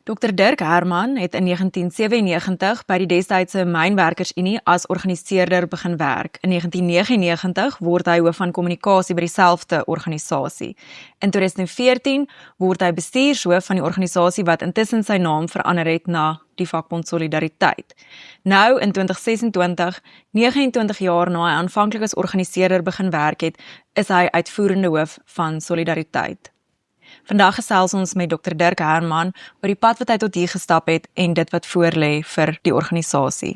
Dr. Dirk Herman het in 1997 by die destydse Mynwerkersunie as organiseerder begin werk. In 1999 word hy hoof van kommunikasie by dieselfde organisasie. In 2014 word hy bestuurshoof van die organisasie wat intussen sy naam verander het na die vakbond Solidariteit. Nou in 2026, 29 jaar na hy aanvanklik as organiseerder begin werk het, is hy uitvoerende hoof van Solidariteit. Vandag gesels ons met Dr. Dirk Herman oor die pad wat hy tot hier gestap het en dit wat voorlê vir die organisasie.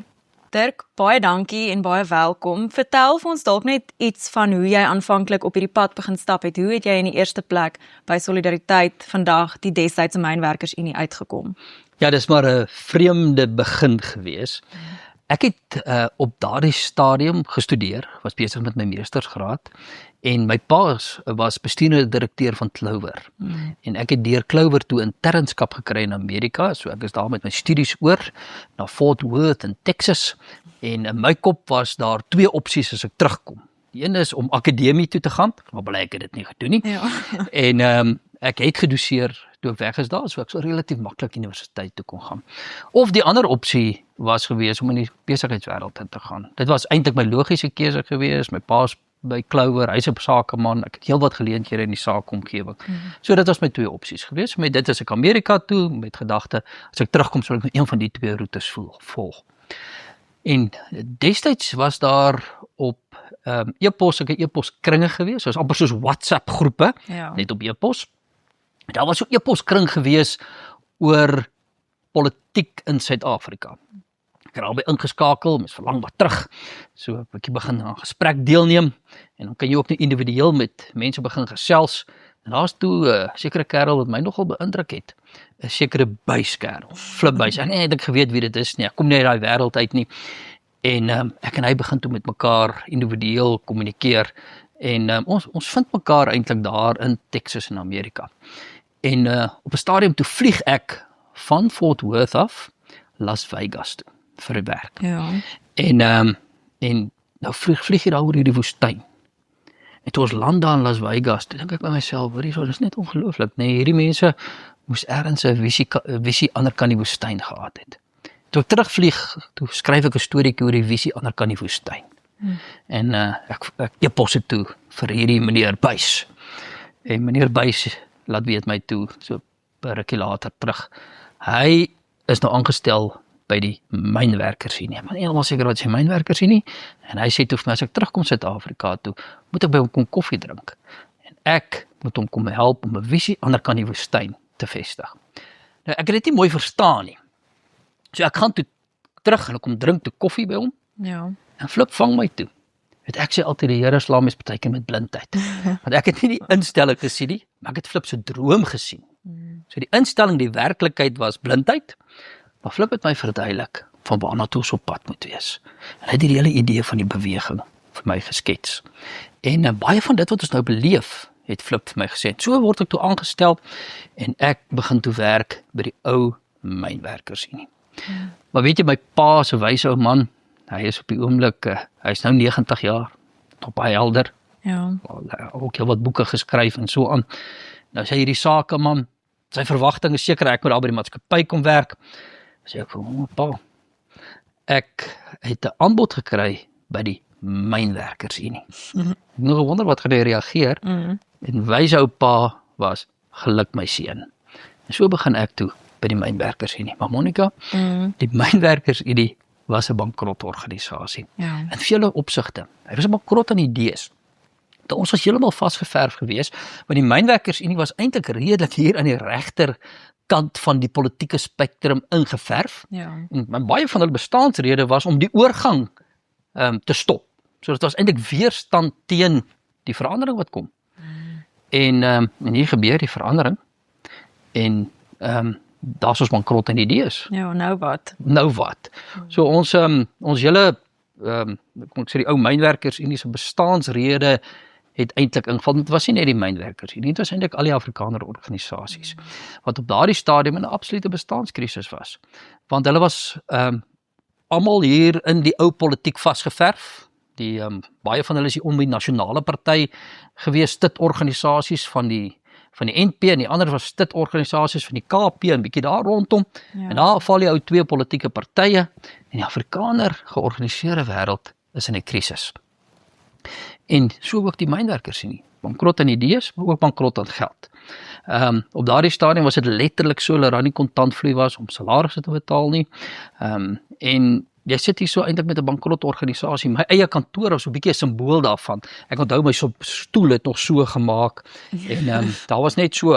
Dirk, baie dankie en baie welkom. Vertel vir ons dalk net iets van hoe jy aanvanklik op hierdie pad begin stap het. Hoe het jy in die eerste plek by Solidariteit vandag die destydse Mynwerkersunie uitgekom? Ja, dis maar 'n vreemde begin gewees. Ek het op daardie stadium gestudeer, was besig met my meestersgraad en my pa was bestuurende direkteur van Clover. En ek het deur Clover toe internskap gekry in Amerika, so ek is daar met my studies oor na Fort Worth in Texas en in my kop was daar twee opsies as ek terugkom. Die een is om akademie toe te gaan, maar bly ek het dit nie gedoen nie. Ja. En ek het gedoseer toe ek weg is daar, so ek sou relatief maklik universiteit toe kon gaan. Of die ander opsie was gewees om in die besigheidswêreld in te gaan. Dit was eintlik my logiese keuse gewees. My pa's by Clover, hy's 'n sakeman, ek het heelwat geleenthede in die saakomgewing. So dit was my twee opsies gewees. Met dit is ek Amerika toe met gedagte as ek terugkom sal ek met een van die twee roetes volg. En destyds was daar op e-pos, ek 'n e-poskringe gewees, soos amper soos WhatsApp groepe, net op e-pos. Daar was so 'n e-poskring gewees oor politiek in Suid-Afrika. Ek het albei ingeskakel, mens verlang wat terug. So 'n bietjie begin aan gesprek deelneem en dan kan jy ook net individueel met mense begin gesels. En daar's toe 'n sekere kerel wat my nogal beïndruk het. 'n Sekere buiskerel, Flip Buys. Ek het eintlik geweet wie dit is nie. Ek kom nie uit daai wêreld uit nie. En ek en hy begin toe met mekaar individueel kommunikeer. En ons vind mekaar eintlik daar in Texas in Amerika. En op 'n stadium toe vlieg ek van Fort Worth af Las Vegas toe vir die werk. Ja. En nou vlieg jy daar oor hierdie woestyn. En toe ons land daar in Las Vegas, toe dink ek by myself, hoor hierso, dis net ongelooflik, nee, hierdie mense moes ergens 'n visie ander kant die woestyn gehad het. Toe ek terugvlieg, toe skryf ek 'n storieetjie oor die visie ander kant die woestyn. En ek e-pos dit toe vir hierdie meneer Buys. En meneer Buys laat weet my toe, so 'n rukkie later terug. Hy is nou aangestel by die Mynwerkersunie. Maar nie helemaal seker wat sy Mynwerkersunie. En hy sê toe vir my, as ek terugkom Suid-Afrika toe, moet ek by hom kom koffie drink. En ek moet hom kom help om 'n visie ander kant die woestyn te vestig. Nou, ek het dit nie mooi verstaan nie. So ek gaan toe terug en ek kom drink toe koffie by hom. Ja. En Flip vang my toe. Ek sê altyd die Here slaam mens partykeer met blindheid. Want ek het nie die instelling gesien nie, maar ek het Flip se droom gesien. So die instelling, die werklikheid was blindheid, maar Flip het my verduidelik van waarna toe ons op pad moet wees. En hy het die hele idee van die beweging vir my geskets. En baie van dit wat ons nou beleef, het Flip vir my gesê. So word ek toe aangestel en ek begin toe werk by die ou Mynwerkersunie. Maar weet jy, my pa is 'n wyse ou man. Hy is op die oomblik, hy is nou 90 jaar, op baie helder. Ja. Ook heel wat boeke geskryf en so aan. Nou sê hierdie sakeman, sy verwagting is seker ek moet daar by die maatskappy kom werk. Sê ek vir pa, ek het 'n aanbod gekry by die Mynwerkersunie. Ek het nog gewonder wat gaan hy reageer. En wyse ou pa was, geluk my seun. En so begin ek toe by die Mynwerkersunie. Maar Monica, die Mynwerkersunie was 'n bankrotorganisasie. Ja. In vele opsigte. Hy was 'n bankrot aan idees. Ons was heeltemal vasgeverf geweest, want die Mynwerkersunie was eintlik redelik hier aan die regter kant van die politieke spektrum ingeverf. Ja. En baie van hulle bestaansrede was om die oorgang te stop. So dit was eintlik weerstand teen die verandering wat kom. En hier gebeur die verandering. En daar's ons bankrot in idees. Ja, nou wat? Nou wat? So ons hele ek sê die ou Mynwerkersunie se bestaansrede het eintlik ingeval. Dit was nie net die Mynwerkersunie, dit was eintlik al die Afrikaner organisasies wat op daardie stadium in 'n absolute bestaanskrisis was. Want hulle was almal hier in die ou politiek vasgeverf. Baie van hulle is die nasionale party gewees, dit organisasies van die van die NP en die ander was stidorganisasies van die KP en bietjie daar rondom. En daar val jy ou twee politieke partye en die Afrikaner georganiseerde wêreld is in 'n krisis. En so ook die mynwerkersunie. Bankrot aan idees, maar ook bankrot aan geld. Op daardie stadium was dit letterlik so dat daar nie kontantvloei was om salarisse te betaal nie. En jy sit hier so eintlik met 'n bankrot organisasie. My eie kantoor was so 'n bietjie 'n simbool daarvan. Ek onthou my stoel het nog so gemaak en daar was net so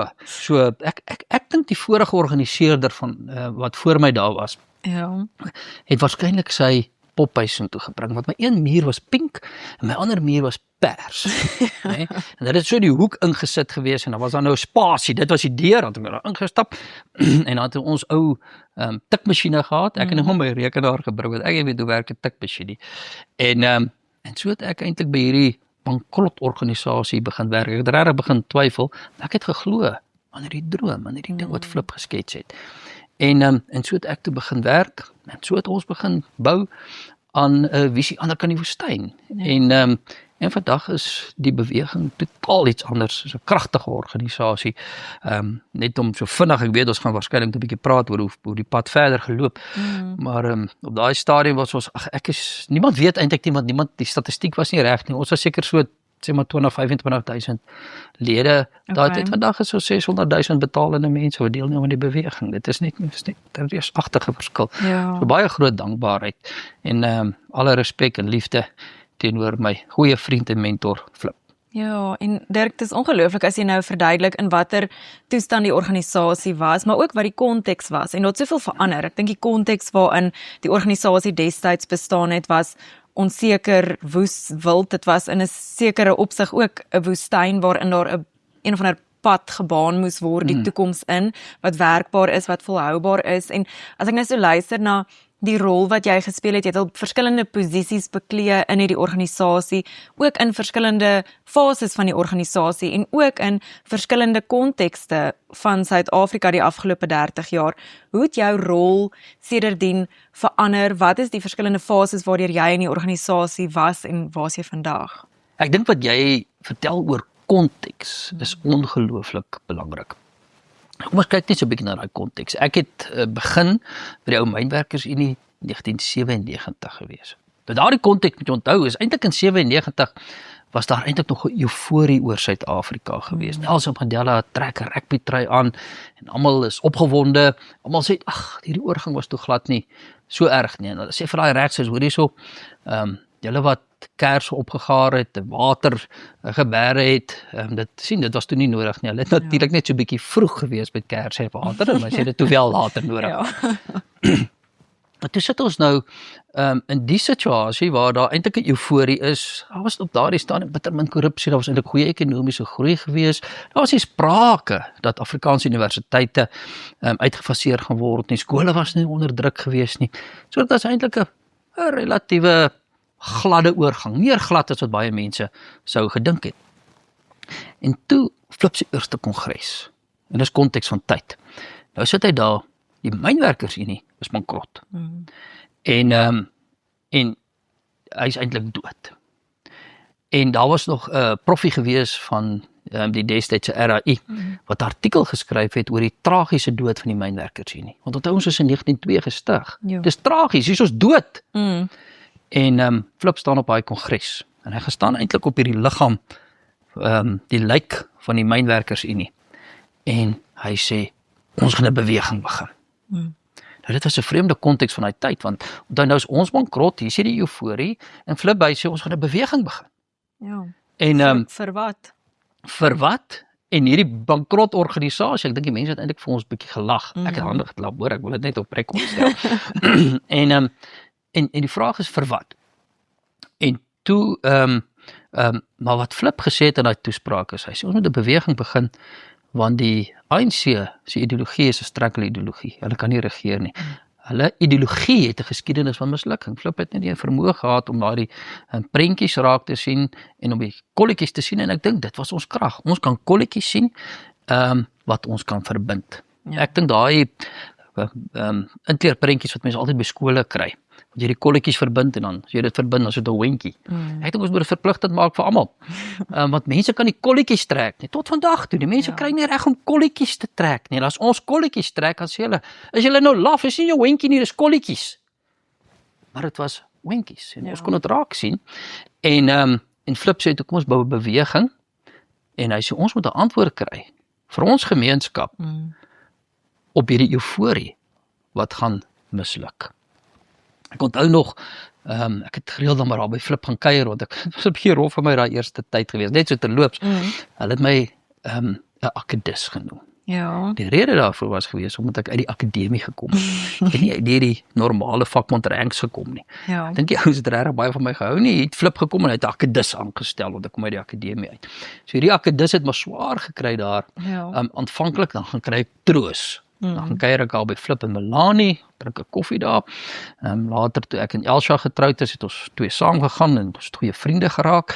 ek dink die vorige organiseerder van wat voor my daar was. Ja. Het waarskynlik sy pophuis toe gebring, want my een muur was pink en my ander muur was pers. Nee? En dit het so die hoek ingesit gewees en daar was dan nou spasie, dit was die deur, dan het ek daar ingestap en dan het ons ou tikmasjiene gehad, ek het nou my rekenaar gebring, want ek weet hoe werk 'n tikmasjien. En so het ek eintlik by hierdie bankrot organisasie begin werk. Ek het regtig begin twyfel, maar ek het geglo aan hierdie droom, aan hierdie ding wat Flip geskets het. En so het ek toe begin werk, en so het ons begin bou aan 'n visie ander kan die woestyn. Ja. En vandag is die beweging totaal iets anders, is 'n kragtige organisasie. Net om so vinnig, ek weet ons gaan waarskynlik 'n bietjie praat oor hoe die pad verder geloop, maar op daai stadium was ons, niemand weet eintlik niemand, die statistiek was nie reg nie, ons was seker so sê maar 25.000 lede. Daai vandag is so 600.000 betalende mense wat deelneem aan die beweging. Dit is net 'n reusagtige verskil. Ja. So baie groot dankbaarheid en alle respek en liefde teenoor my goeie vriend en mentor Flip. Ja, en Dirk, dit is ongelooflik as jy nou verduidelik in watter toestand die organisasie was, maar ook wat die konteks was. En daar het soveel verander. Ek dink die konteks waarin die organisasie destyds bestaan het was onseker, woes, wild. Dit was in 'n sekere opsig ook 'n woestyn waarin daar een of ander pad gebaan moes word, die toekoms in, wat werkbaar is, wat volhoubaar is. En as ek nou so luister na die rol wat jy gespeel het, jy het al verskillende posisies beklee in hierdie organisasie, ook in verskillende fases van die organisasie en ook in verskillende kontekste van Suid-Afrika die afgelope 30 jaar. Hoe het jou rol sedertdien verander? Wat is die verskillende fases waardeur jy in die organisasie was en waar is jy vandag? Ek dink wat jy vertel oor konteks is ongelooflik belangrik. Kom ons kyk net so 'n bietjie na daai konteks. Ek het begin by die ou mynwerkersunie 1997 gewees. Nou daardie konteks moet jy onthou is eintlik in 97 was daar eintlik nog 'n euforie oor Suid-Afrika gewees. Nelson Mandela trek 'n rugby trui aan en almal is opgewonde. Almal sê hierdie oorgang was toe glad nie so erg nie. En hulle sê vir daai regses, hoor hierso, julle wat kersse opgegaar het, water geberg het, dit was toe nie nodig nie. Hulle het natuurlik net so 'n bietjie vroeg gewees met kersse en water, en as jy dit toe wel later nodig. Ja. Maar toe sit ons nou in die situasie waar daar eintlik 'n euforie is. Daar was op daardie stadium bitter min korrupsie, daar was eintlik goeie ekonomiese groei gewees. Daar was nie sprake dat Afrikaanse universiteite uitgefaseer gaan word nie. Skole was nie onder druk gewees nie. So dit was eintlik 'n relatiewe gladde oorgang, meer glad as wat baie mense sou gedink het. En toe Flip se eerste kongres, en dis konteks van tyd. Nou sit hy daar, die mynwerkersunie is bankrot. En hy is eintlik dood. En daar was nog 'n proffie gewees van die destydse RAI, wat 'n artikel geskryf het oor die tragiese dood van die mynwerkersunie. Want onthou ons is in 1902 gestig. Dis tragies, hier is ons dood. En Flip staan op daai kongres en hy gestaan eintlik op hierdie liggaam, die lijk van die mynwerkersunie. En hy sê, ons gaan 'n beweging begin. Nou dit was 'n vreemde konteks van daai tyd, want onthou nou is ons bankrot, hier sê die euforie, en Flip by sê ons gaan 'n beweging begin. Ja. En vir wat? Vir wat? En hierdie bankrot organisasie, ek dink die mense het eintlik vir ons 'n bietjie gelag. Ek het handig geklap, hoor, ek wil dit net op rekord stel. En die vraag is vir wat? En toe, maar wat Flip gesê het in daai toespraak is, hy sê ons moet 'n beweging begin, want die ANC se ideologie is 'n strekkende ideologie. Hulle kan nie regeer nie. Hulle ideologie het 'n geskiedenis van mislukking. Flip het net die vermoë gehad om daardie prentjies raak te sien en om die kolletjies te sien, en ek dink dit was ons krag. Ons kan kolletjies sien wat ons kan verbind. Ek dink daai inkleerprentjies wat mense altyd by skole kry. Wat jy die kolletjies verbind en dan as jy dit verbind, dan is dit 'n hondjie. Ek dink ons moet dit verpligtend maak vir almal. Want mense kan die kolletjies trek nie. Tot vandag toe, die mense kry nie reg om kolletjies te trek nie. En as ons kolletjies trek, dan sê hulle, is julle nou laf, is nie jou hondjie nie, dis kolletjies. Maar dit was hondjies en ons kon dit raak sien. En Flip sê toe kom ons bou 'n beweging en hy sê ons moet 'n antwoord kry vir ons gemeenskap op hierdie euforie wat gaan misluk. Ek onthou nog, ek het gereeld dan maar daar by Flip gaan kuier, want ek was 'n bietjie rof vir my daai eerste tyd gewees, net so terloops. Hulle het my 'n akedus genoem. Ja. Die rede daarvoor was gewees omdat ek uit die akademie gekom het. Ek het nie uit die normale vakmond ranks gekom nie. Ja. Ek dink die ouens het regtig baie van my gehou nie. Hy het Flip gekom en hy het 'n akedus aangestel want ek kom uit die akademie uit. So hierdie akedus het maar swaar gekry daar. Aanvanklik dan gaan kry ek troos. Dan gaan kuier ek al by Flip en Melanie, drink 'n koffie daar. Later toe ek en Elsha getroud is, het ons twee saam gegaan en ons goeie vriende geraak.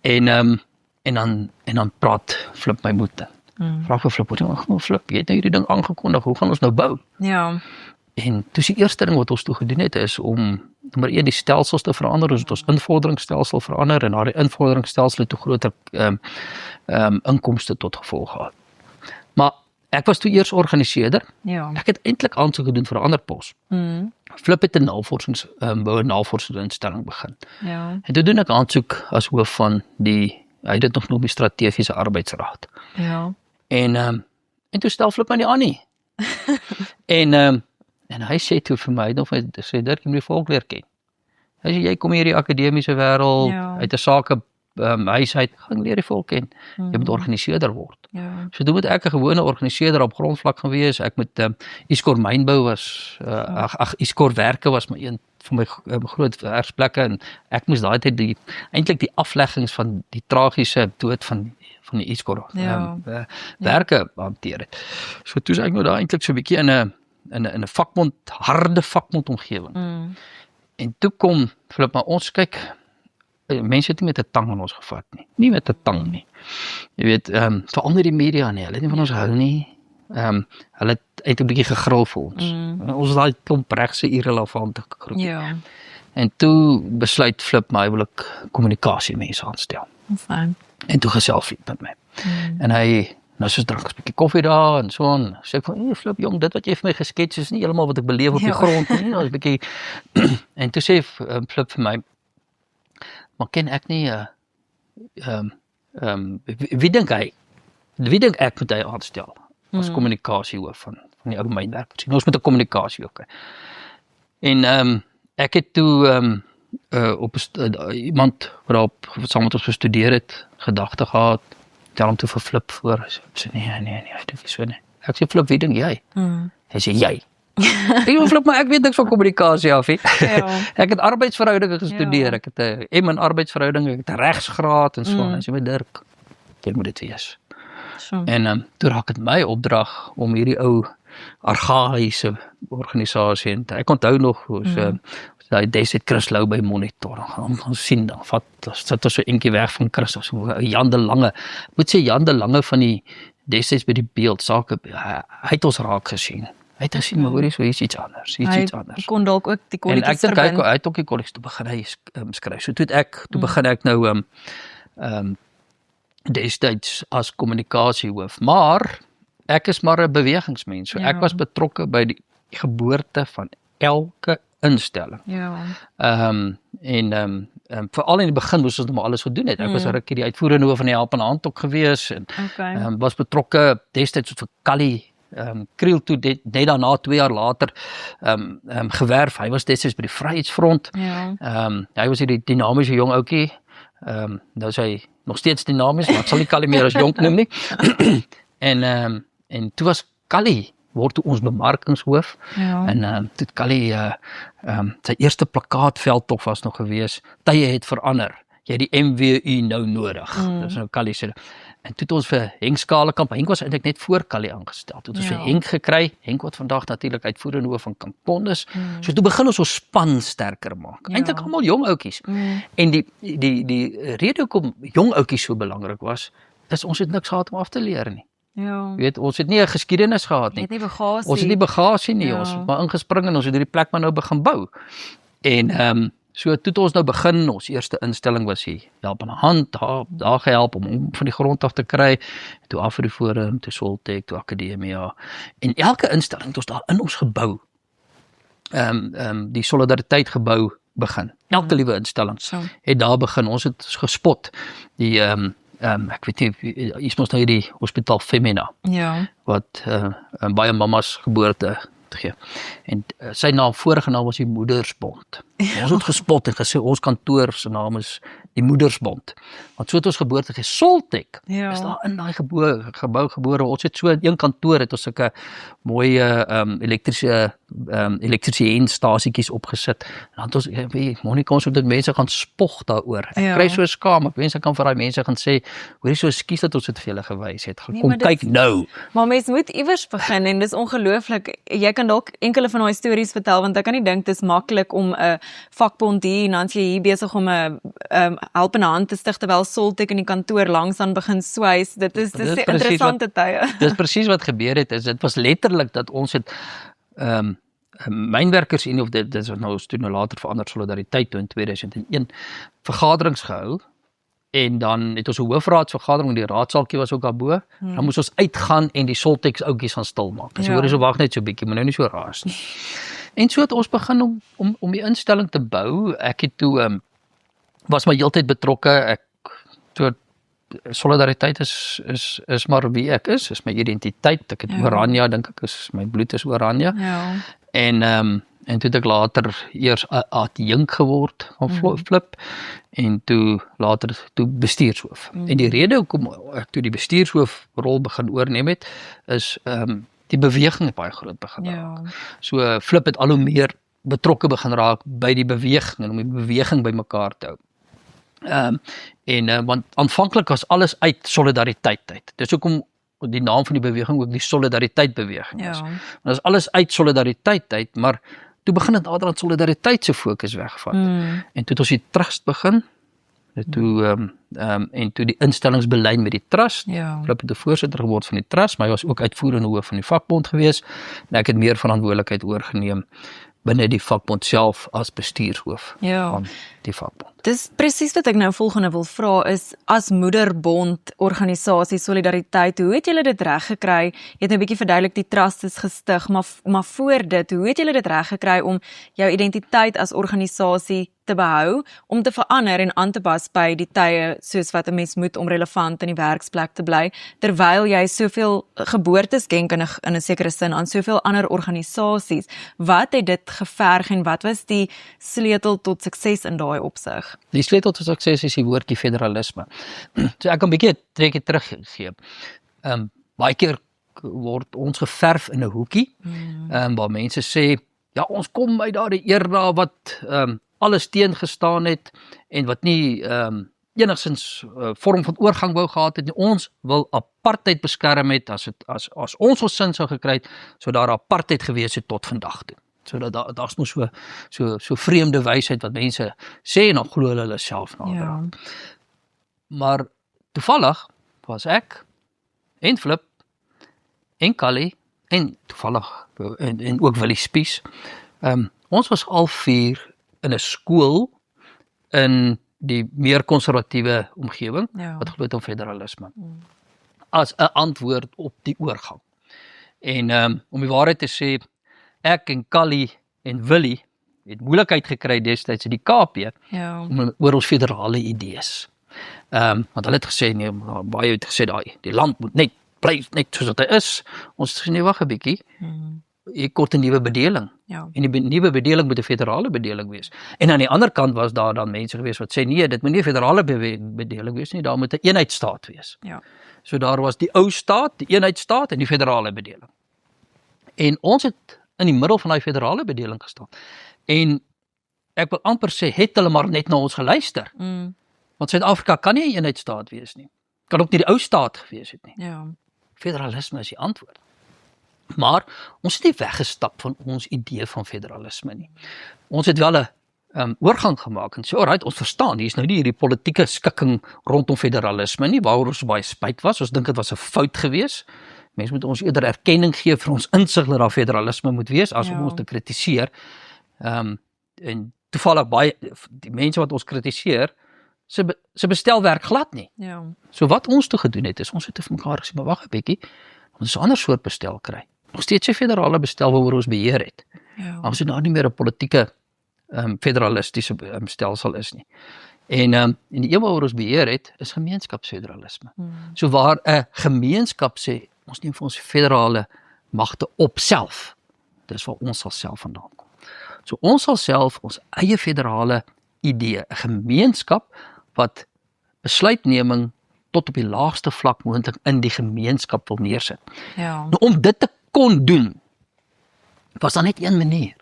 En dan praat Flip my moed. Vra vir Flip, Flip, jy het nou hierdie ding aangekondig, hoe gaan ons nou bou? Ja. En toe die eerste ding wat ons toe gedoen het, is om nommer 1 die stelsels te verander, ons het ons invorderingsstelsel verander, en daardie invorderingsstelsel het toe groter inkomste tot gevolg gehad. Maar ek was toe eers organiseerder. Ja. Ek het eintlik aansoek gedoen vir 'n ander pos. Flip het 'n navorsingsinstelling begin. Ja. En toe doen ek aansoek as hoof van hy het dit nog noem die strategiese arbeidsraad. Ja. En toe stel Flip my nie aan nie. En hy sê toe vir my, sê Dirk, jy moet die volk leer ken. Hy sê, jy kom hier die akademiese wêreld, uit 'n sake huis uit, gaan leer die volk ken. Jy moet organiseerder word. Ja. So toe moet ek 'n gewone organiseerder op grondvlak gaan wees. Ek met Iskor mynbou was, Iskor werke was maar een van my groot werksplekke, en ek moes daai tyd eintlik die afleggings van die tragiese dood van die Iskor werke hanteer het. So toe is ek nou daar eintlik so 'n bietjie in 'n vakmond, harde vakmond omgewing. En toe kom Flip, maar ons kyk, mense het nie met 'n tang aan ons gevat nie. Nie met 'n tang nie. Jy weet, veral nie die media nie. Hulle het nie van ons hou nie. Hulle het eintlik 'n bietjie gegril vir ons. Ons is daai klomp regse irrelevante groep. Ja. En toe besluit Flip my wil ek kommunikasiemense aanstel. Fyn. En toe gesels Flip met my. En hy, nou soos drink 'n bietjie koffie daar en so aan. Sê ek van, Flip jong, dit wat jy vir my geskets is nie heeltemal wat ek beleef op die grond nie. Nou 'n bietjie en toe sê Flip vir my, maar ken ek nie wie dink ek moet hy aanstel as kommunikasiehoof van die ou mynwerk. Ons moet 'n kommunikasiehoof kry. En ek het toe op iemand wat saam met ons gestudeer het, gedagte gehad, tel hom toe vir Flip voor. Hy sê nee, ek dink nie so nie. Ek sê Flip, wie dink jy? Hy sê jy. Ek Flip, maar ek weet niks van kommunikasie af nie. Ek het arbeidsverhoudinge gestudeer, ek het 'n M in arbeidsverhoudinge, ek het 'n regsgraad en so. Hy sê my Dirk, jy moet dit wees. En toe raak dit my opdrag om hierdie ou argaïese organisasie, en ek onthou nog hoe daai destyds Chris Lou by Monitor, gaan sien, dan sit ons so eentjie weg van Chris, so Jan de Lange, moet sê Jan de Lange van die destyds by die Beeld sake, hy het ons raak gesien. Hy het gesien, maar hoor jy, so hier's iets anders, Hy kon dalk ook die kolletjies verbind. En ek dink hy het ook die kolletjies, toe begin hy skryf. So toe begin ek nou destyds as kommunikasiehoof, maar ek is maar 'n bewegingsmens, so ek was betrokke by die geboorte van elke instelling. Veral in die begin moes ons nog maar alles gedoen het. Ek was 'n rukkie die uitvoerende hoof van die Helpende Hand ook gewees, en was betrokke destyds vir Callie Kriel toe net daarna 2 jaar later gewerf. Hy was destyds by die Vryheidsfront. Hy was hierdie dinamiese jong ouetjie. Nou is hy nog steeds dinamies, maar ek sal nie Callie meer as jonk noem nie. En toe was Callie word toe ons bemarkingshoof. En toe Callie sy eerste plakkaatveldtog was nog gewees. Tye het verander. Jy het die MWU nou nodig. Dis nou Callie se. En toe het ons vir Henk Skalekamp, Henk was eintlik net voor Callie aangestel. Toe het ons vir Henk gekry, Henk wat vandag natuurlik uitvoerende hoof van Kampon is. So toe begin ons span sterker maak. Eintlik almal jong ouetjies. En die rede hoekom jong ouetjies so belangrik was, is ons het niks gehad om af te leer nie. Ja. Jy weet, ons het nie 'n geskiedenis gehad nie. Het nie bagasie. Ons het nie bagasie nie, Ja. ons het maar ingespring en ons het hierdie plek maar nou begin bou. En so toe het ons nou begin, ons eerste instelling was hier, help aan die hand, daar gehelp om van die grond af te kry, toe AfriForum, toe Soltech, toe Akademia, en elke instelling het ons daar in ons gebou, die Solidariteit gebou begin. Elke liewe instelling So. het daar begin, ons het gespot, die, ek weet nie, is ons nou die Hospitaal Femina, Ja. wat baie mamas geboorte gee. En sy vorige naam was die Moedersbond. Ons het gespot en gesê, ons kantoor se naam is die Moedersbond. Want so het ons geboorte gegee. Soltech Ja. is daar in daai gebou gebore. Ons het so in een kantoor het ons sulke mooi elektriesiënstasietjies opgesit. En dan het ons, Monica, ons het dit mense gaan spog daaroor. Ek Ja. kry so skaam, ek wens ek kan vir daai mense gaan sê, hoorie, so ekskuus dat ons dit vir julle gewys het. Nee, Kom maar dit- kyk nou. Maar mens moet iewers begin en dis ongelooflik. Jy kan dalk enkele van daai stories vertel want ek kan nie dink dis maklik om 'n vakbond hier en dan is jy hier besig om 'n helpende hand te stig terwyl Soltech in die kantoor langs aan begin swys. Dit is Dit is interessante tye. Dis presies wat gebeur het. Dit was letterlik dat ons het Mynwerkersunie, of dit is nou toe nou later verander Solidariteit toe in 2001 vergaderings gehou. En dan het ons 'n hoofraadsvergadering, die raadsaaltjie was ook daarbo. Dan moes ons uitgaan en die Soltech oudjies gaan stil maak. En so hoor jy, so wag net so 'n bietjie, moet nou nie so raas nie. En so het ons begin om die instelling te bou. Ek het toe was my heeltyd betrokke. Solidariteit is maar wie ek is my identiteit. Ek het oranje, dink ek, my bloed is oranje. Ja. En toe het ek later eers adjunk geword van Flip en toe later bestuurshoof. En die rede hoekom ek toe die bestuurshoofrol begin oorneem het, is die beweging het baie groot begin raak. So Flip het al hoe meer betrokke begin raak by die beweging en om die beweging by mekaar te hou. Want aanvanklik was alles uit solidariteit uit. Dis hoekom die naam van die beweging ook die Solidariteit beweging is. Want dit is alles uit solidariteit uit, maar toe begin dit naderhand solidariteit se fokus wegvat. En toe het ons die trust begin. En toe die instellingsbelyn met die trust. Flip het die voorsitter geword van die trust, maar hy was ook uitvoerende hoof van die vakbond gewees. En ek het meer verantwoordelikheid oorgeneem binne die vakbond self as bestuurshoof van die vakbond. Dis presies wat ek nou volgende wil vra is, as moederbond organisasie Solidariteit, hoe het julle dit reg gekry? Jy het nou 'n bietjie verduidelik die trust is gestig, maar voor dit, hoe het julle dit reg gekry om jou identiteit as organisasie te behou, om te verander en aan te pas by die tye soos wat 'n mens moet om relevant in die werksplek te bly, terwyl jy soveel geboortes skenk in 'n sekere sin aan soveel ander organisasies. Wat het dit geverg en wat was die sleutel tot sukses in daai opsig? Die sleutel tot sukses is die woordjie federalisme. So ek kan 'n bietjie 'n trekkie teruggee. Baie keer word ons geverf in 'n hoekie, waar mense sê, ja, ons kom uit daardie era wat alles teengestaan het en wat nie enigsins vorm van oorgang wou gehad het nie. Ons wil apartheid beskerm het, as ons sin sou gekry het, sou daar apartheid gewees het tot vandag toe. So daar's nog so vreemde wysheid wat mense sê en dan glo hulle self naderhand. Maar toevallig was ek en Flip en Callie en toevallig en ook Willie Spies. Ons was al 4 in 'n skool in die meer konservatiewe omgewing wat glo het om federalisme as 'n antwoord op die oorgang. En om die waarheid te sê, ek en Callie en Willie het moeilikheid gekry destyds in die KP oor ons federale idees. Want hulle het gesê, nee, baie het gesê, die land moet net bly net soos wat hy is. Ons het gesê, nee, wag 'n bietjie. Hier kort 'n nuwe bedeling. En die nuwe bedeling moet 'n federale bedeling wees. En aan die ander kant was daar dan mense gewees wat sê, nee, dit moet nie 'n federale bedeling wees nie, daar moet 'n eenheidsstaat wees. So daar was die ou staat, die eenheidsstaat en die federale bedeling. En ons het in die middel van daai federale bedeling gestaan. En ek wil amper sê, het hulle maar net na ons geluister. Want Suid-Afrika kan nie 'n eenheidsstaat wees nie. Kan ook nie die ou staat gewees het nie. Federalisme is die antwoord. Maar ons het nie weggestap van ons idee van federalisme nie. Ons het wel 'n oorgang gemaak en sê, alright, ons verstaan, hier is nou nie hierdie politieke skikking rondom federalisme nie, waaroor ons baie spyt was, ons dink dit was 'n fout gewees. Mense moet ons eerder erkenning gee vir ons insig dat daar federalisme moet wees, as om ons te kritiseer. En toevallig baie, die mense wat ons kritiseer, se bestel werk glad nie. Ja. So wat ons toe gedoen het, is ons het vir mekaar gesê, maar wag 'n bietjie, ons 'n ander soort bestel kry. Nog steeds 'n federale bestel waaroor ons beheer het. Ja. Ons het nou nie meer 'n politieke federalistiese stelsel is nie. En die een waaroor ons beheer het, is gemeenskapsfederalisme. So waar 'n gemeenskap sê, ons neem vir ons federale magte op self. Dis waar ons sal self vandaan kom. So ons sal self ons eie federale idee, 'n gemeenskap wat besluitneming tot op die laagste vlak moontlik in die gemeenskap wil neersit. Ja. Nou, om dit te kon doen, was daar net een manier.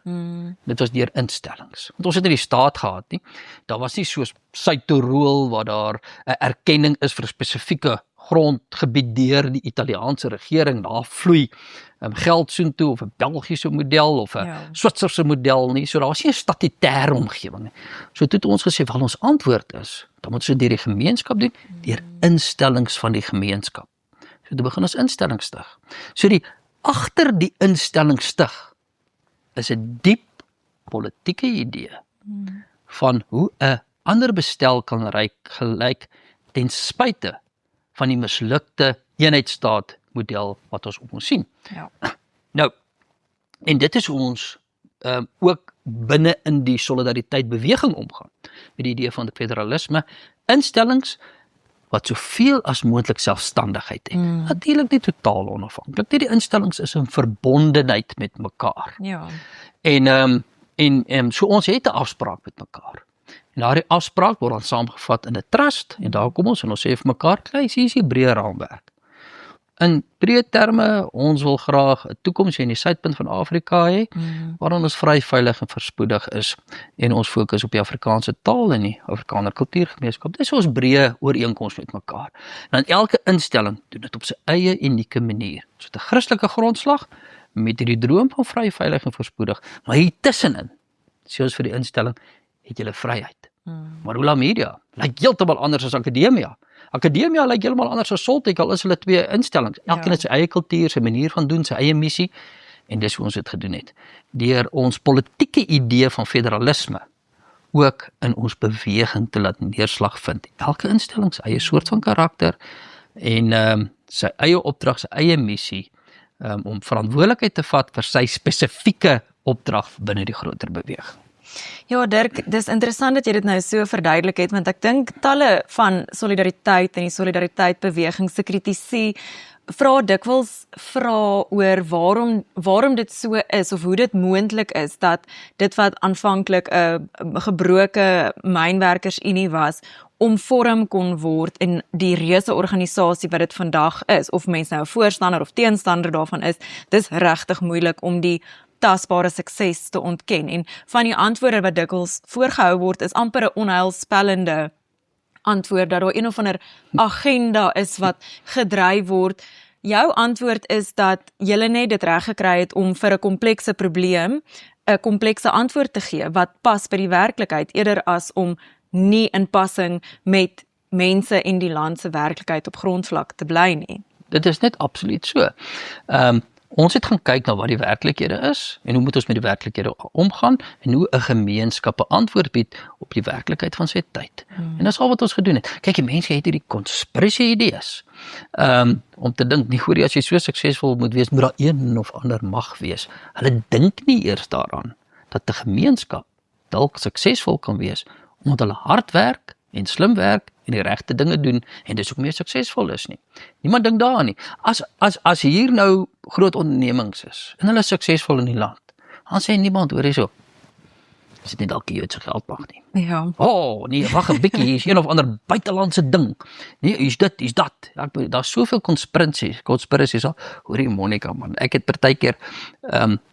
Dit was deur instellings. Want ons het nie die staat gehad nie. Daar was nie soos Suid-Tirol waar daar 'n erkenning is vir 'n spesifieke grondgebied deur die Italiaanse regering. Daar vloei geld soontoe, of 'n Belgiese model of 'n Switserse model nie. So daar was nie 'n statutêre omgewing nie. So toe het ons gesê, wel ons antwoord is, dan moet ons dit deur die gemeenskap doen, deur instellings van die gemeenskap. So toe begin ons instellings stig. So die agter die instelling stig is 'n diep politieke idee van hoe 'n ander bestel kan gelyk ten spyte van die mislukte eenheidsstaat model wat ons op ons sien. Ja. Nou, en dit is hoe ons ook binne in die solidariteit beweging omgaan, met die idee van die federalisme, instellings wat soveel as moontlik selfstandigheid het. Natuurlik nie totaal onafhanklik nie, die instellings is in verbondenheid met mekaar. Ja. En so ons het 'n afspraak met mekaar. En daardie afspraak word dan saamgevat in 'n trust, en daar kom ons en ons sê vir mekaar, hier is die breë raamwerk. In breë terme, ons wil graag 'n toekoms in die suidpunt van Afrika hê, waarin ons vry, veilig en voorspoedig is, en ons fokus op die Afrikaanse taal en die Afrikaner kultuurgemeenskap. Dis ons breë ooreenkoms met mekaar. En dan elke instelling doen dit op sy eie unieke manier. So 'n Christelike grondslag, met hierdie droom van vry, veilig en voorspoedig, maar hier tussenin, sê ons vir die instelling, het julle vryheid. Marula Media lyk heeltemal anders as Akademia. Akademia lyk heeltemal anders as Soltech, al is hulle twee instellings. Elkeen het sy eie kultuur, sy manier van doen, sy eie missie, en dis hoe ons dit gedoen het. Deur ons politieke idee van federalisme ook in ons beweging te laat neerslag vind. Elke instelling sy eie soort van karakter en sy eie opdrag, sy eie missie, om verantwoordelikheid te vat vir sy spesifieke opdrag binne die groter beweging. Ja, Dirk, dis interessant dat jy dit nou so verduidelik het, want ek dink talle van solidariteit en die solidariteit beweging se kritisie vra dikwels oor waarom dit so is, of hoe dit moontlik is dat dit wat aanvanklik 'n gebroke mynwerkersunie was, omvorm kon word in die reuse organisasie wat dit vandag is, of mense nou 'n voorstander of teenstander daarvan is. Dis regtig moeilik om die tasbare sukses te ontken, en van die antwoorde wat dikwels voorgehou word, is amper 'n onheilspellende antwoord, dat daar een of ander agenda is wat gedryf word. Jou antwoord is dat julle net dit reg gekry het om vir 'n komplekse probleem 'n komplekse antwoord te gee, wat pas by die werklikheid, eerder as om nie in passing met mense en die land se werklikheid op grondvlak te bly nie. Dit is net absoluut so. Ons het gaan kyk na wat die werklikhede is, en hoe moet ons met die werklikhede omgaan, en hoe 'n gemeenskap 'n antwoord bied op die werklikheid van sy tyd. En dis al wat ons gedoen het. Kyk, die mense het hierdie konspirasie idees, om te dink, nie goeie, as jy so suksesvol moet wees, moet daar een of ander mag wees. Hulle dink nie eers daaraan, dat 'n gemeenskap dalk suksesvol kan wees, omdat hulle hard werk, en slim werk, en die regte dinge doen, en dis ook meer suksesvol is nie. Niemand dink daaraan nie. As hier nou groot ondernemings is, en hulle is suksesvol in die land, dan sê niemand, hoor hierso, is dit nie dalk die Joodse geldmag nie. Ja. Nee, wag 'n bietjie, hier is een of ander buitelandse ding. Nee, hier's dit, hier's dat. Daar's soveel konspirasies al. Hoorie Monica man, ek het partykeer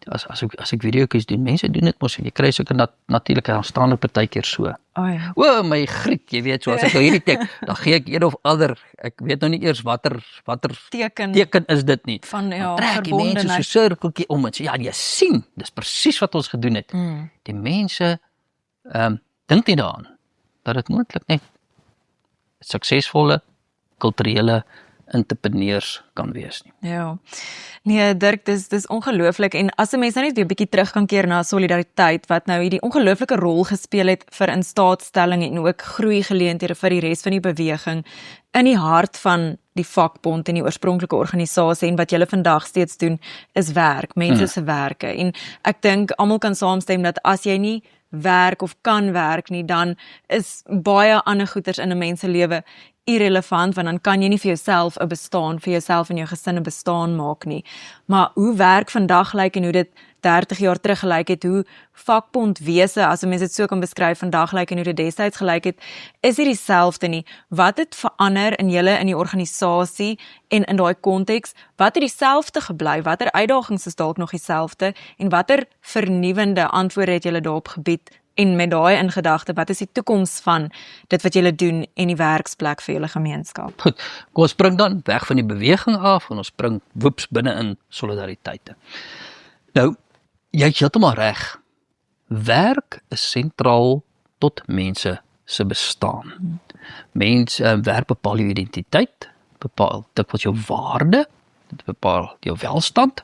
as ek videoetjies doen, mense doen dit mos, en jy kry sulke natuurlike aanstaande partykeer so. Ja. O my Griek, jy weet, so as ek nou hierdie tek, dan gee ek een of ander, ek weet nou nie eers watter teken is dit nie. Van trek die mense so sirkeltjie om en sê, ja, jy sien, dis presies wat ons gedoen het. Die mense dink nie daaraan dat dit moontlik net suksesvolle kulturele entrepreneurs kan wees nie. Ja. Nee, Dirk, dis ongelooflik en as 'n mens nou net weer 'n bietjie terug kan keer na solidariteit wat nou hierdie ongelooflike rol gespeel het vir instaatstelling en ook groeigeleenthede vir die res van die beweging in die hart van die vakbond en die oorspronklike organisasie en wat julle vandag steeds doen is werk, mense se werke en ek dink almal kan saamstem dat as jy nie werk of kan werk nie, dan is baie ander goeders in 'n mens se lewe irrelevant, want dan kan jy nie vir jouself 'n bestaan, vir jouself en jou gesin 'n bestaan maak nie. Maar hoe werk vandag lyk en hoe dit 30 jaar terug gelyk het, hoe vakbondwese, as 'n mens dit so kan beskryf, vandag lyk en hoe dit destyds gelyk het, is nie dieselfde nie. Wat het verander in julle in die organisasie en in daai konteks? Wat het dieselfde gebly? Watter uitdagings is dalk nog dieselfde en watter vernuwende antwoorde het julle daarop gebied? En met daai in gedagte, wat is die toekoms van dit wat julle doen en die werksplek vir julle gemeenskap? Goed, kom ons spring dan weg van die beweging af en ons spring woeps binne in solidariteite. Nou, jy is heeltemal reg. Werk is sentraal tot mense se bestaan. Werk bepaal jou identiteit, bepaal dikwels jou waarde, dit bepaal jou welstand,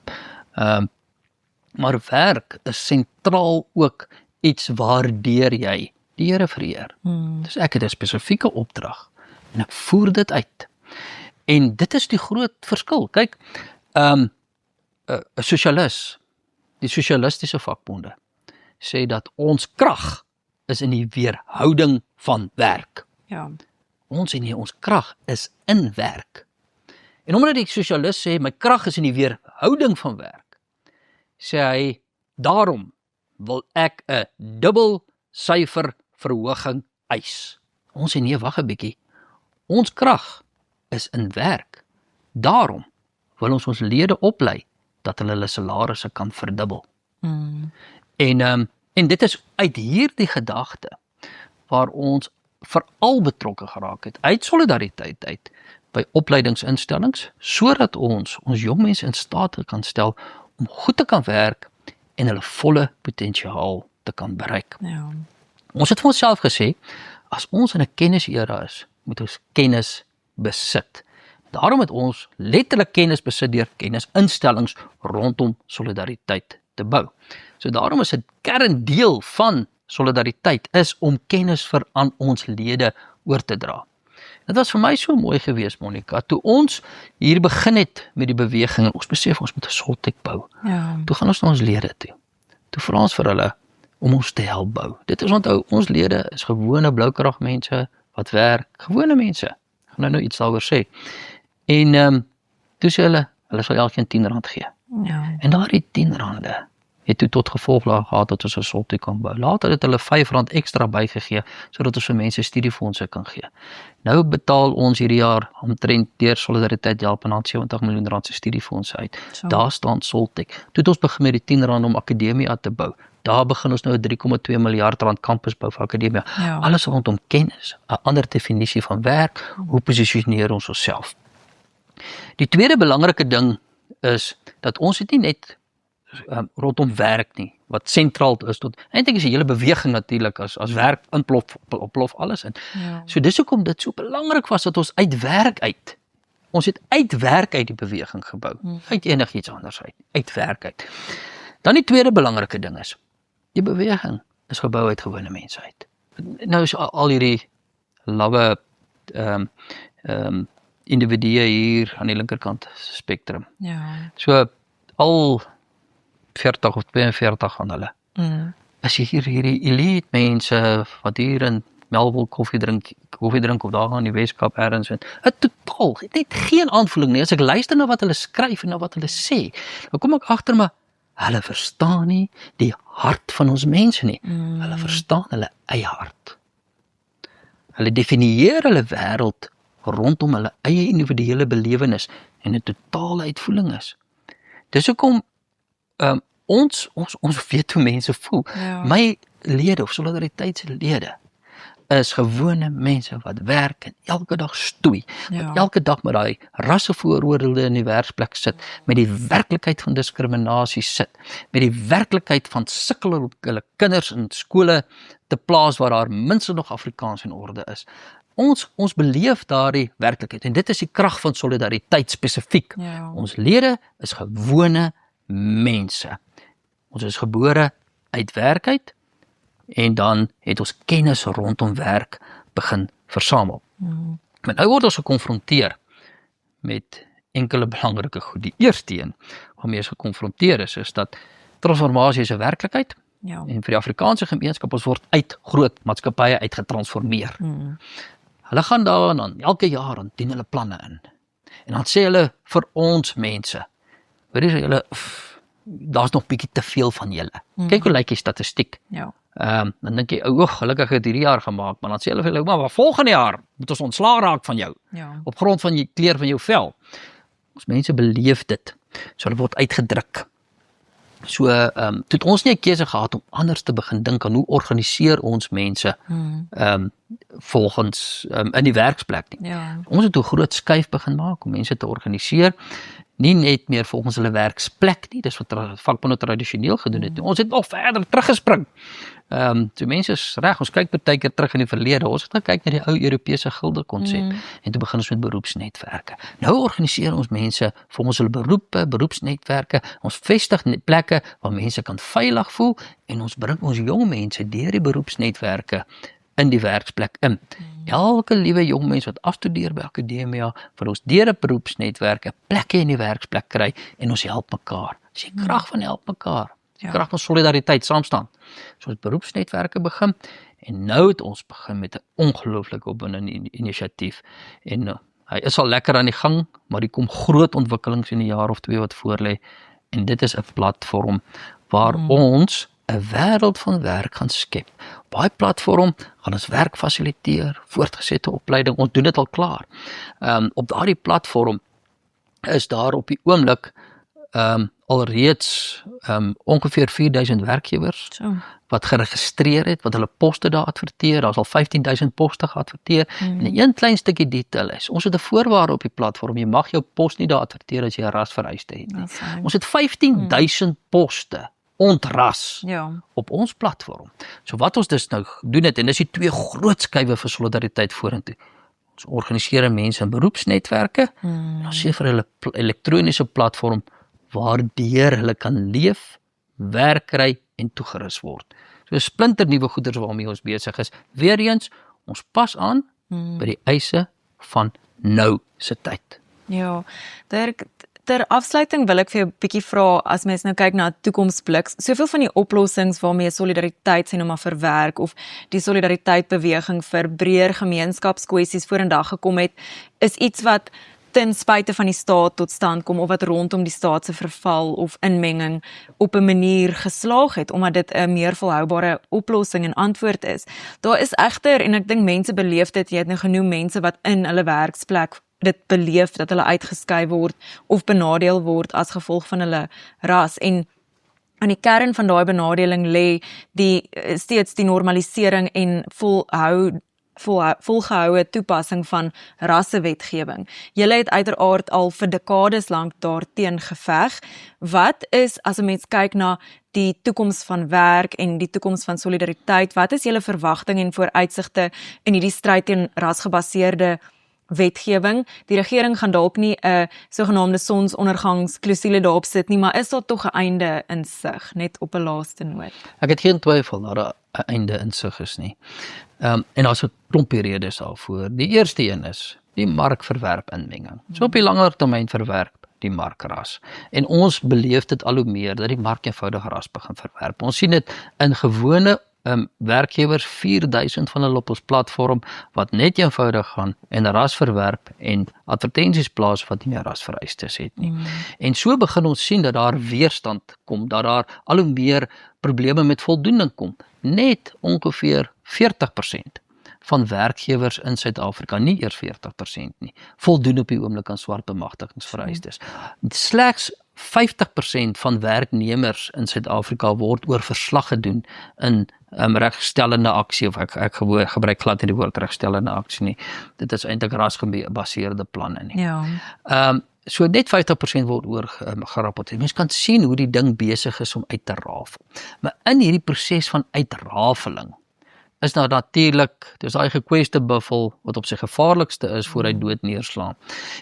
maar werk is sentraal ook iets waardeur jy die Here vereer. Dus ek het 'n spesifieke opdrag en ek voer dit uit. En dit is die groot verskil. Kyk, 'n sosialis, die sosialistiese vakbonde, sê dat ons krag is in die weerhouding van werk. Ja. Ons krag is in werk. En omdat die sosialis sê, my krag is in die weerhouding van werk, sê hy, daarom wil ek 'n dubbel syfer verhoging eis. Ons sê nee, wag 'n bietjie. Ons krag is in werk. Daarom wil ons lede oplei dat hulle salarisse kan verdubbel. En dit is uit hierdie gedagte waar ons veral betrokke geraak het, uit solidariteit uit, by opleidingsinstellings, sodat ons jong mense in staat kan stel om goed te kan werk en hulle volle potensiaal te kan bereik. Ja. Ons het vir onsself gesê, as ons in 'n kennisera is, moet ons kennis besit. Daarom het ons letterlik kennis besit deur kennisinstellings rondom solidariteit te bou. So daarom is 'n kerndeel van solidariteit is om kennis vir aan ons lede oor te dra. Dit was vir my so mooi geweest, Monica, toe ons hier begin het met die beweging en ons besef ons moet 'n Soltech bou. Ja. Toe gaan ons na ons lede toe. Toe vra ons vir hulle om ons te help bou. Dit is onthou, ons lede is gewone bloukragmense wat werk, gewone mense. Ek gaan nou iets daaroor sê. En toe sê hulle sal elkeen R10 gee. Ja. En daardie R10 het toe tot gevolg gehad dat ons 'n Soltech kan bou. Later het hulle R5 ekstra bygegee sodat ons vir mense studiefondse kan gee. Nou betaal ons hierdie jaar omtrent deur Solidariteit Help en R70 miljoen se studiefondse uit. So. Daar staan Soltech. Toe het ons begin met die R10 om akademia te bou. Daar begin ons nou 'n R3,2 miljard kampus bou vir akademia. Ja. Alles rondom kennis, 'n ander definisie van werk, hoe posisioneer ons onsself. Die tweede belangrike ding is dat ons het nie net rondom werk nie, wat sentraal is tot, eintlik is die hele beweging natuurlik, as werk ontplof alles in. Ja. So dis hoekom dit so belangrik was dat ons uit werk uit, ons het uit werk uit die beweging gebou, uit enigiets anders uit werk uit. Dan die tweede belangrike ding is, die beweging is gebou uit gewone mense uit. Nou is al hierdie lawwe individue hier aan die linkerkant spektrum. Ja. So al 40 of 42 van hulle. As jy hierdie elite mense wat hier in Melville koffie drink of daar in die Weskaap ergens en totaal, het net geen aanvoeling nie. As ek luister na wat hulle skryf en na wat hulle sê, dan kom ek agter maar hulle verstaan nie die hart van ons mense nie. Hulle verstaan hulle eie hart. Hulle definieer hulle wêreld rondom hulle eie individuele belewenis en 'n totale uitvoering is. Dis hoekom ons weet hoe mense voel. Ja. My lede of solidariteitslede is gewone mense wat werk en elke dag stoei. Wat elke dag met daai rassevooroordele in die werksplek sit, met die werklikheid van diskriminasie sit, met die werklikheid van sukkel om hulle kinders in skole te plaas waar daar minstens nog Afrikaans in orde is. Ons beleef daardie werklikheid en dit is die krag van solidariteit spesifiek. Ons lede is gewone mense. Ons is gebore uit werk uit en dan het ons kennis rondom werk begin versamel. Maar nou word ons gekonfronteer met enkele belangrike goed. Die eerste een waarmee ons gekonfronteer is dat transformasie is 'n werklikheid. En vir die Afrikaanse gemeenskap, ons word uit groot maatskappye uitgetransformeer. Hulle gaan daar en dan elke jaar en dien hulle planne in. En dan sê hulle vir ons mense, weet jy, julle daar's nog bietjie te veel van julle. Kyk hoe lyk die statistiek. Dan dink jy, gelukkig het hierdie jaar gemaak, maar dan sê hulle vir jou, maar volgende jaar moet ons ontslae raak van jou, op grond van die kleur van jou vel. Ons mense beleef dit, so hulle word uitgedruk. So, toe het ons nie 'n keuse gehad om anders te begin dink aan hoe organiseer ons mense volgens in die werksplek nie. Ons het 'n groot skuif begin maak om mense te organiseer, nie net meer volgens hulle werksplek nie, dis wat vakbonde tradisioneel gedoen het. Ons het nog verder teruggespring. So mense is reg, ons kyk partykeer terug in die verlede, ons het gekyk na die ou Europese gilde konsep, en toe begin ons met beroepsnetwerke. Nou organiseer ons mense volgens hulle beroepe, beroepsnetwerke, ons vestig plekke waar mense kan veilig voel, en ons bring ons jong mense deur die beroepsnetwerke in die werksplek in. Elke liewe jong mens wat afstudeer by akademia, vir ons deur 'n beroepsnetwerk 'n plekke in die werksplek kry, en ons help mekaar. Dis die krag van help mekaar. Die krag van solidariteit, saamstaan. So ons beroepsnetwerke begin, en nou het ons begin met 'n ongelooflike opwindende inisiatief, en hy is al lekker aan die gang, maar die kom groot ontwikkelings in 'n jaar of 2 wat voorlê, en dit is 'n platform waar ons 'n wêreld van werk gaan skep. Op daai platform gaan ons werk fasiliteer, voortgesette opleiding, ons doen dit al klaar. Op daardie platform is daar op die oomblik alreeds ongeveer 4000 werkgewers wat geregistreer het, wat hulle poste daar adverteer. Daar's al 15000 poste geadverteer. En 'n klein stukkie detail is, ons het 'n voorwaarde op die platform, jy mag jou pos nie daar adverteer as jy 'n rasvereiste het nie. Ons het 15000 poste ontras op ons platform. So wat ons dus nou doen het, en dis die 2 groot skuwe vir solidariteit vorentoe. Ons organiseer mense in beroepsnetwerke, en ons sê vir hulle elektroniese platform waardeur hulle kan leef, werk kry en toegerus word. So splinternuwe goeders waarmee ons besig is. Weereens, ons pas aan by die eise van nou se tyd. Ja, ter afsluiting wil ek vir jou 'n bietjie vra, as mens nou kyk na 'n toekomsblik, soveel van die oplossings waarmee solidariteit sê nou maar vir werk, of die solidariteitbeweging vir breër gemeenskapskwessies vorendag gekom het, is iets wat ten spyte van die staat tot stand kom, of wat rondom die staat se verval of inmenging op 'n manier geslaag het, omdat dit 'n meer volhoubare oplossing en antwoord is. Daar is egter, en ek dink mense beleef dit, jy het nou genoem mense wat in hulle werksplek dit beleef, dat hulle uitgeskuif word of benadeel word as gevolg van hulle ras, en aan die kern van daai benadeling lê steeds die normalisering en volgehoue toepassing van rassewetgewing. Julle het uiteraard al vir dekades lank daarteen geveg. Wat is, as 'n mens kyk na die toekoms van werk en die toekoms van solidariteit, wat is julle verwagting en vooruitsigte in hierdie stryd teen rasgebaseerde wetgewing? Die regering gaan dalk nie 'n sogenaamde sonsondergangsklousule daarop sit nie, maar is daar tog 'n einde in sig, net op 'n laaste noot? Ek het geen twyfel dat daar 'n einde in sig is nie. En daar's 'n klompie redes daarvoor. Die eerste een is die markverwerp inmenging. So op die langer termyn verwerp die mark ras. En ons beleef dit al hoe meer dat die mark eenvoudig ras begin verwerp. Ons sien dit in gewone werkgewers, 4000 van hulle op ons platform, wat net eenvoudig gaan en ras verwerp en advertensies plaas wat nie meer rasvereistes het nie. En so begin ons sien dat daar weerstand kom, dat daar al hoe meer probleme met voldoening kom. Net ongeveer 40% van werkgewers in Suid-Afrika, nie eers 40% nie, voldoen op die oomblik aan swart bemagtigingsvereistes. Slegs 50% van werknemers in Suid-Afrika word oor verslag gedoen in regstellende aksie, of ek gebruik glad nie die woord regstellende aksie nie. Dit is eintlik rasgebaseerde planne nie. Ja. So net 50% word oor gerapporteer. Mens kan sien hoe die ding besig is om uit te rafel. Maar in hierdie proses van uitrafeling is nou natuurlik, dis daai gekweste buffel wat op sy gevaarlikste is voor hy dood neerslaan.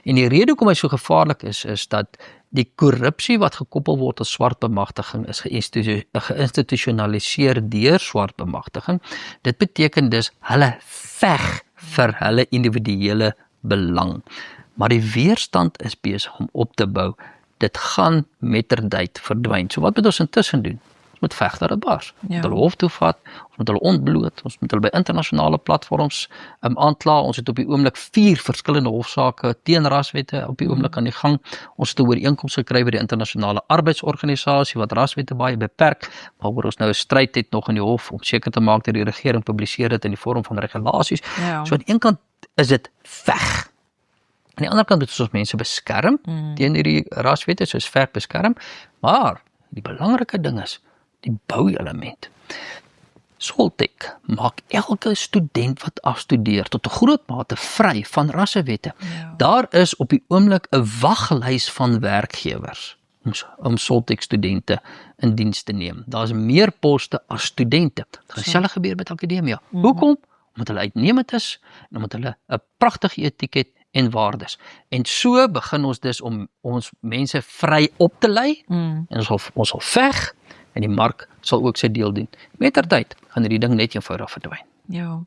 En die rede hoekom hy so gevaarlik is dat die korrupsie wat gekoppel word aan swart bemagtiging is geïnstitusionaliseer deur swart bemagtiging. Dit beteken dus hulle veg vir hulle individuele belang. Maar die weerstand is besig om op te bou. Dit gaan mettertyd verdwyn. So wat moet ons intussen doen? Ons moet veg dat dit bars. Ons moet hulle hof toe vat, ons moet hulle ontbloot, ons moet hulle by internasionale platforms aankla. Ons het op die oomblik 4 verskillende hofsaake teen raswette op die oomblik aan die gang. Ons het 'n ooreenkoms gekry by die internasionale arbeidsorganisasie wat raswette baie beperk, waaroor ons nou 'n stryd het nog in die hof om seker te maak dat die regering publiseer dit in die vorm van regulasies. Ja. So aan die een kant is dit veg. Aan die ander kant moet ons mense beskerm teen hierdie raswette, soos ver beskerm, maar die belangrike ding is die bouelement. Soltech maak elke student wat afstudeer tot 'n groot mate vry van rassewette. Ja. Daar is op die oomblik 'n waglys van werkgewers om Soltech studente in diens te neem. Daar's meer poste as studente. Dit gaan dieselfde gebeur met akademia. Hoekom? Omdat hulle uitnemend is en omdat hulle 'n pragtige etiek het en waardes. En so begin ons dus om ons mense vry op te lei en ons sal veg en die mark sal ook sy deel doen. Mettertyd gaan hierdie ding net eenvoudig verdwyn. Ja.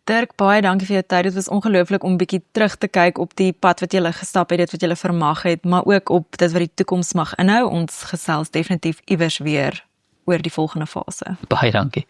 Dirk, baie dankie vir jou tyd. Dit was ongelooflik om 'n bietjie terug te kyk op die pad wat jy gestap het, dit wat jy vermag het, maar ook op dit wat die toekoms mag inhou. Ons gesels definitief iewers weer oor die volgende fase. Baie dankie.